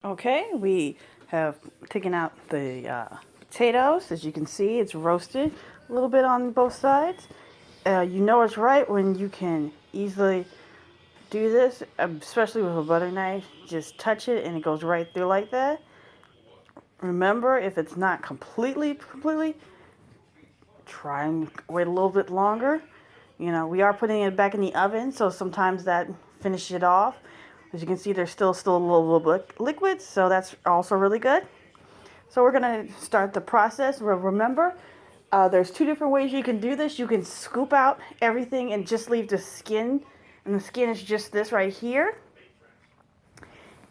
Okay, we have taken out the potatoes. As you can see, it's roasted a little bit on both sides. You know it's right when you can easily do this, especially with a butter knife. Just touch it and it goes right through like that. Remember, if it's not completely, try and wait a little bit longer. You know, we are putting it back in the oven, so sometimes that finishes it off. As you can see, there's still a little bit liquid, so that's also really good. So we're gonna start the process. Remember, there's two different ways you can do this. You can scoop out everything and just leave the skin, and the skin is just this right here,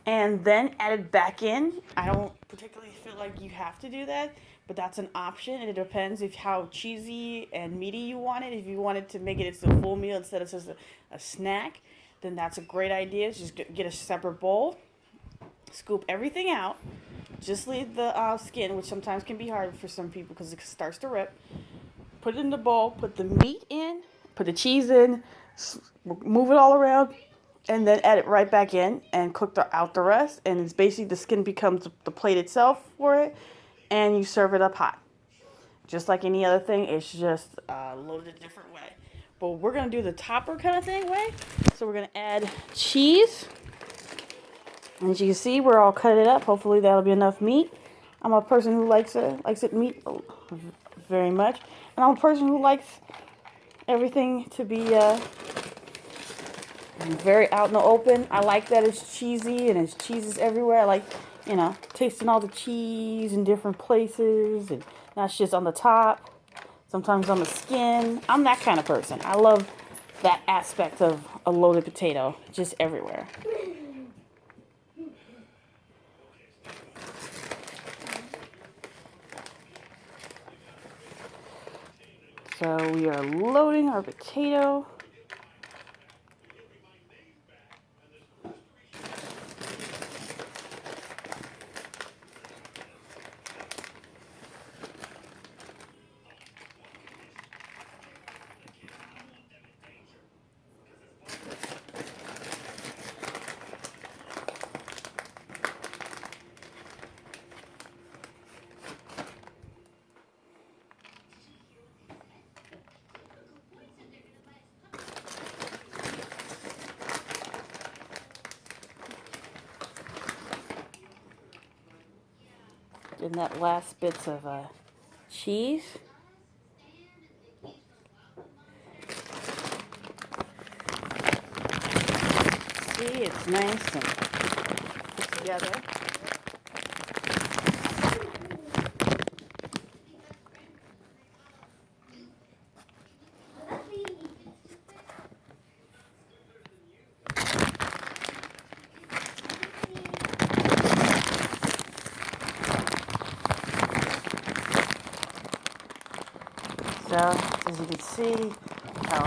and then add it back in. I don't particularly feel like you have to do that, but that's an option, and it depends if how cheesy and meaty you want it. If you wanted to make it it's a full meal instead of just a snack, then that's a great idea. Just get a separate bowl, scoop everything out, just leave the skin, which sometimes can be hard for some people because it starts to rip. Put it in the bowl, put the meat in, put the cheese in, move it all around, and then add it right back in and cook out the rest. And it's basically the skin becomes the plate itself for it, and you serve it up hot. Just like any other thing, it's just loaded a different way. But we're gonna do the topper kind of thing way. So we're gonna add cheese. And as you can see, we're all cut it up. Hopefully that'll be enough meat. I'm a person who likes it meat very much, and I'm a person who likes everything to be very out in the open. I like that it's cheesy and it's cheeses everywhere. I like, tasting all the cheese in different places and not just on the top, sometimes on the skin. I'm that kind of person. I love that aspect of a loaded potato, just everywhere. So we are loading our potato. And that last bits of cheese. See, it's nice and put together. So, as you can see, how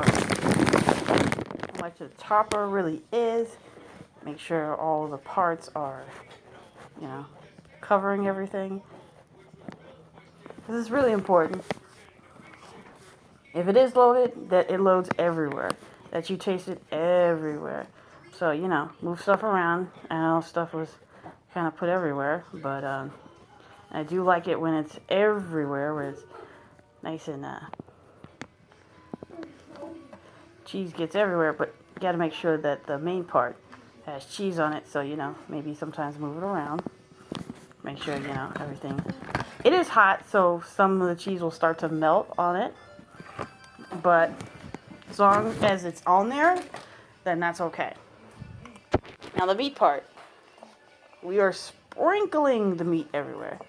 much the topper really is. Make sure all the parts are, covering everything. This is really important. If it is loaded, that it loads everywhere. That you taste it everywhere. So, move stuff around. I know stuff was kind of put everywhere, but I do like it when it's everywhere, where it's nice and cheese gets everywhere, but you got to make sure that the main part has cheese on it. So, maybe sometimes move it around. Make sure, everything. It is hot, so some of the cheese will start to melt on it. But as long as it's on there, then that's okay. Now the meat part. We are sprinkling the meat everywhere.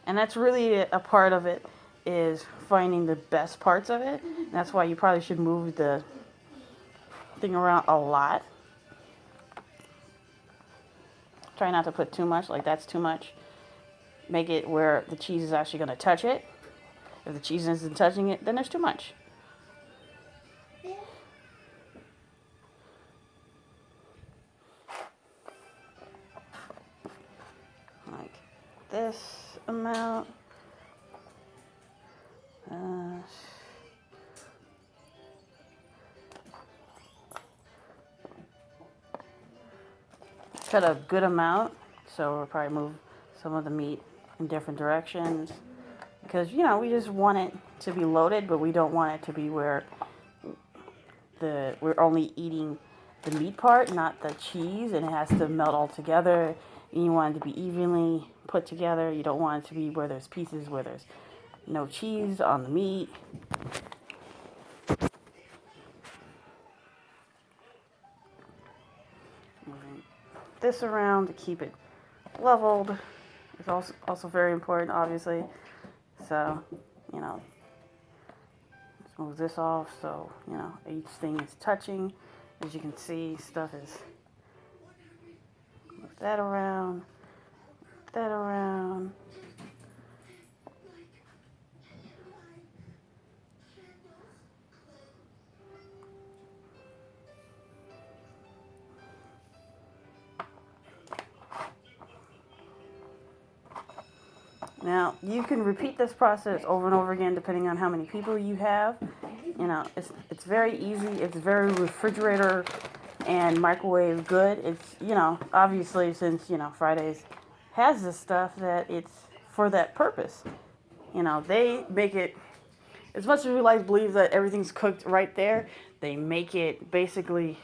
And that's really a part of it, is finding the best parts of it. And that's why you probably should move the thing around a lot. Try not to put too much, like that's too much. Make it where the cheese is actually going to touch it. If the cheese isn't touching it, then there's too much. Like this amount. cut a good amount, so we'll probably move some of the meat in different directions because, you know, we just want it to be loaded, but we don't want it to be where we're only eating the meat part, not the cheese, and it has to melt all together. And you want it to be evenly put together. You don't want it to be where there's pieces where there's no cheese on the meat. Moving this around to keep it leveled is also very important, obviously. So, you know, let's move this off so, you know, each thing is touching. As you can see, stuff is, move that around, that around. Now, you can repeat this process over and over again depending on how many people you have. You know, it's very easy. It's very refrigerator and microwave good. It's, you know, obviously since, you know, Fridays has this stuff that it's for that purpose. You know, they make it, as much as we like to believe that everything's cooked right there, they make it basically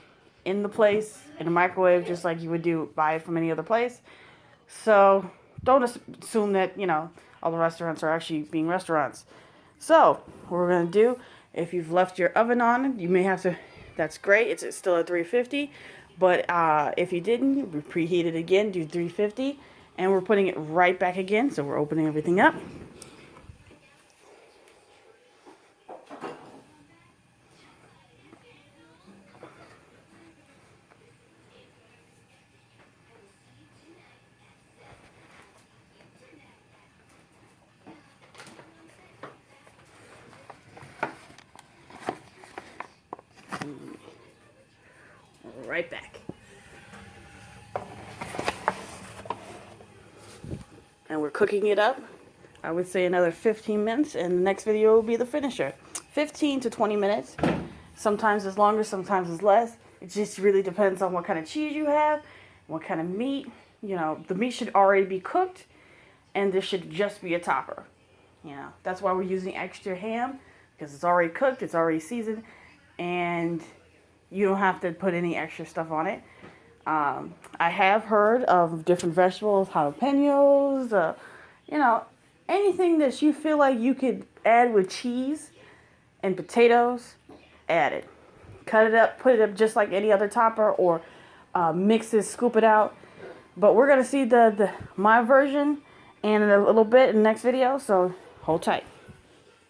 in the place, in the microwave, just like you would buy it from any other place. So don't assume that, you know, all the restaurants are actually being restaurants. So what we're going to do, if you've left your oven on, you may have to, that's great, it's still at 350. But if you didn't, we preheat it again, do 350. And we're putting it right back again, so we're opening everything up. Right back. And we're cooking it up. I would say another 15 minutes, and the next video will be the finisher. 15 to 20 minutes. Sometimes it's longer, sometimes it's less. It just really depends on what kind of cheese you have, what kind of meat. You know, the meat should already be cooked, and this should just be a topper. You know, that's why we're using extra ham, because it's already cooked, it's already seasoned, and you don't have to put any extra stuff on it. I have heard of different vegetables, jalapenos, you know, anything that you feel like you could add with cheese and potatoes, add it. Cut it up, put it up just like any other topper, or mix it, scoop it out. But we're going to see my version in a little bit in the next video, so hold tight.